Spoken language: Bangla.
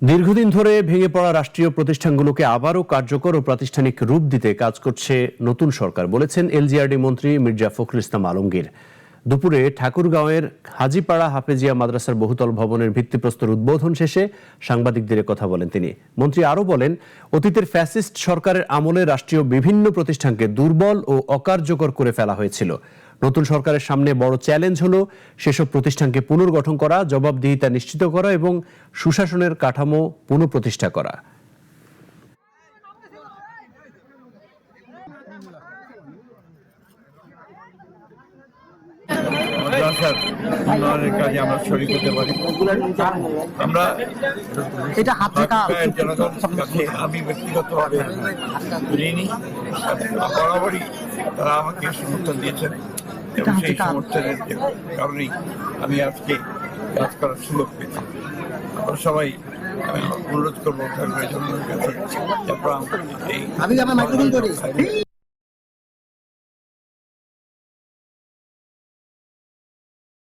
দীর্ঘদিন ধরে ভেঙে পড়া রাষ্ট্রীয় প্রতিষ্ঠানগুলোকে আবারও কার্যকর ও প্রাতিষ্ঠানিক রূপ দিতে কাজ করছে নতুন সরকার, বলেছেন এলজিআরডি মন্ত্রী মির্জা ফখরুল ইসলাম আলমগীর। দুপুরে ঠাকুরগাঁওয়ের হাজীপাড়া হাফেজিয়া মাদ্রাসার বহুতল ভবনের ভিত্তিপ্রস্তর উদ্বোধন শেষে সাংবাদিকদের কথা বলেন তিনি। মন্ত্রী আরও বলেন, অতীতের ফ্যাসিস্ট সরকারের আমলে রাষ্ট্রীয় বিভিন্ন প্রতিষ্ঠানকে দুর্বল ও অকার্যকর করে ফেলা হয়েছিল। নতুন সরকারের সামনে বড় চ্যালেঞ্জ হলো সেসব প্রতিষ্ঠানকে পুনর্গঠন করা, জবাবদিহিতা নিশ্চিত করা এবং সুশাসনের কাঠামো পুনঃপ্রতিষ্ঠা করা। মাদ্রাসার উন্নয়নের কাজে আমরা শরীক হতে পারি। আমরা জনগণের কাছে আমি ব্যক্তিগতভাবে ঋণী। বরাবরই তারা আমাকে সমর্থন দিয়েছেন এবং সেই সমর্থনের কারণেই আমি আজকে কাজ করার সুযোগ পেয়েছি। আমরা সবাই অনুরোধ করবো জনগণের কাছে